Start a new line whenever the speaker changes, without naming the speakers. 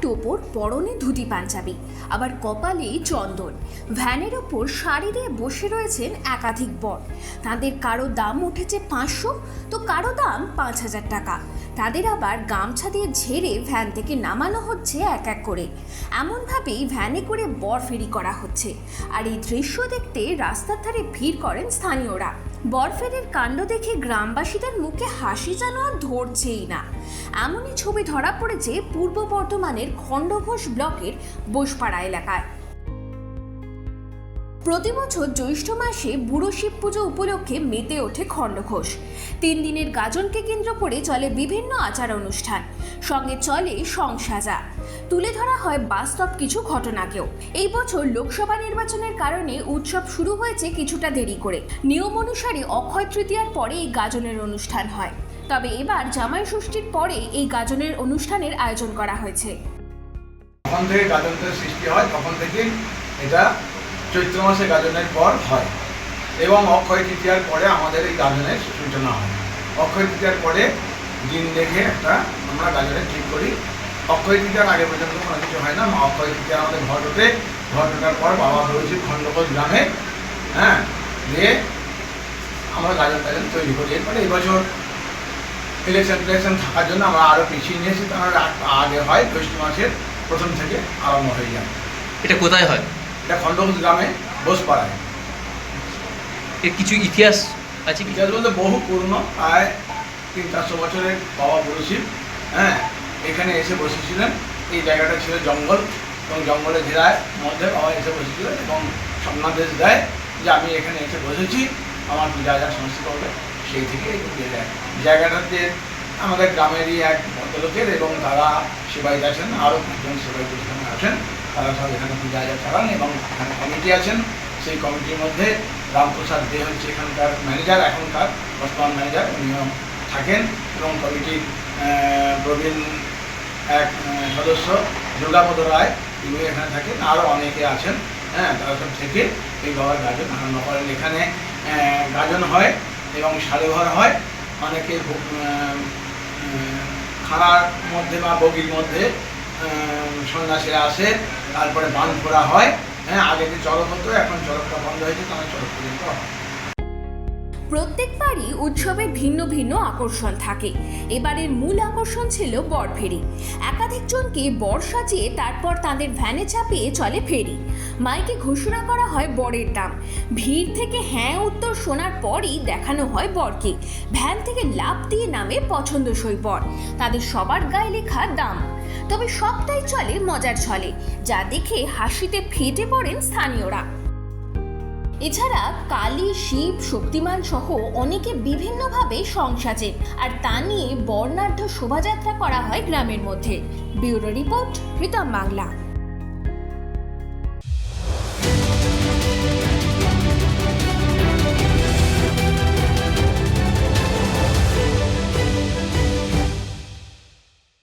টোপর, পরনে ধুতি পাঞ্জাবি, আবার কপালে চন্দন। ভ্যানের ওপর শাড়ি দিয়ে বসে রয়েছেন একাধিক বর। তাদের কারো দাম উঠেছে 500, তো কারো দাম 5000 টাকা। তাদের আবার গামছা দিয়ে ঝেড়ে ভ্যান থেকে নামানো হচ্ছে এক এক করে। এমনভাবেই ভ্যানে করে বর ফেরি করা হচ্ছে। আর এই দৃশ্য দেখতে রাস্তার ধারে ভিড় করেন স্থানীয়রা। বরফেরির কাণ্ড দেখে গ্রামবাসীদের মুখে হাসি যেন আর ধরছেই না। এমনই ছবি ধরা পড়েছে পূর্ব বর্ধমানের খণ্ডঘোষ ব্লকের বোসপাড়া এলাকায়। প্রতি বছর জ্যৈষ্ঠ মাসে বুড়ো শিব পুজো উপলক্ষে মেতে ওঠে খণ্ডঘোষ। 3 দিনের গাজনকে কেন্দ্র করে চলে বিভিন্ন আচার অনুষ্ঠান, সঙ্গে চলে সংসাজা। তুলে ধরা হয় বাস্তব কিছু ঘটনাকেও। এই বছর লোকসভা নির্বাচনের কারণে উৎসব শুরু হয়েছে কিছুটা দেরি করে। নিয়ম অনুসারে অক্ষয় তৃতীয়ার পরে এই গাজনের অনুষ্ঠান হয়। তবে এবার জামাই ষষ্ঠীর পরে এই গাজনের অনুষ্ঠানের আয়োজন করা হয়েছে।
তখন থেকে গাজনের সৃষ্টি হয়, তখন থেকে এটা চৈত্র মাসে গাজনের পর হয় এবং অক্ষয় তৃতীয়ার পরে আমাদের এই গাজনের সূচনা হয়। অক্ষয় তৃতীয়ার পরে দিন দেখে আমরা গাজনের ঠিক করি। অক্ষয় তৃতীয়ার আগে পর্যন্ত কোনো কিছু হয় না। অক্ষয় তৃতীয়া আমাদের ঘট ওঠে, ঘট ওঠার পর বাবা হয়েছে খণ্ডঘোষ গ্রামে, দিয়ে আমরা গাজন তৈরি করি। এরপরে এই বছর ইলেকশন থাকার জন্য আমরা আরও পিছিয়ে নিয়েছি, তার আগে হয় জ্যৈষ্ঠ মাসের প্রথম থেকে আরম্ভ হয়ে যায়।
এটা কোথায় হয়?
এটা খণ্ডঘোষ গ্রামে বোসপাড়ায়।
এর কিছু ইতিহাস আছে?
ইতিহাস বলতে বহু পুরনো, প্রায় 300-400 বছরের বাবা বুড়ো শিব এখানে এসে বসেছিলেন। এই জায়গাটা ছিল জঙ্গল এবং জঙ্গলের ঘেরায় মধ্যে বাবা এসে বসেছিলেন এবং স্বপ্নাদেশ দেয় যে আমি এখানে এসে বসেছি, আমার যা যা সমস্যা হবে সেই থেকে দিয়ে দেয়। জায়গাটাতে আমাদের গ্রামেরই এক ভদ্রলোকের এবং তারা সেবাই আছেন, আরও 5 জন সেবাই এখানে আছেন। তারা সব এখানে পূজা চালান এবং এখানে কমিটি আছেন। সেই কমিটির মধ্যে রামপ্রসাদ দে হচ্ছে এখানকার ম্যানেজার, এখনকার বর্তমান ম্যানেজার, উনিও থাকেন এবং কমিটির প্রবীণ এক সদস্য দুর্গাপদ রায়, তিনি এখানে থাকেন। আরও অনেকে আছেন, তারা সব থেকে এই বাবার গাজন আরম্ভ করেন। এখানে গাজন হয় এবং সাড়েঘর হয়। অনেকে খানার মধ্যে বা বগির মধ্যে সন্ন্যাসীরা আসে, তারপরে বান ফোড়া হয়। আগে যে চড়ক হতো, এখন চড়কটা বন্ধ হয়েছে, তাহলে চড়ক পর্যন্ত হয়।
প্রত্যেকবারই উৎসবের ভিন্ন ভিন্ন আকর্ষণ থাকে। এবারের মূল আকর্ষণ ছিল বর ফেরি। একাধিক জনকে বর সাজিয়ে তারপর তাদের ভ্যানে চাপিয়ে চলে ফেরি। মাইকে ঘোষণা করা হয় বরের দাম। ভিড় থেকে হ্যাঁ উত্তর শোনার পরই দেখানো হয় বরকে। ভ্যান থেকে লাফ দিয়ে নামে পছন্দসই বর। তাদের সবার গায়ে লেখা দাম। তবে সবটাই চলে মজার ছলে, যা দেখে হাসিতে ফেটে পড়েন স্থানীয়রা। এছাড়া কালী, শিব, শক্তিমান সহ অনেকে বিভিন্নভাবে সংসাজেন, আর তা নিয়ে বর্ণাঢ্য শোভাযাত্রা করা হয় গ্রামের মধ্যে। Bureau report, Ritam Bangla.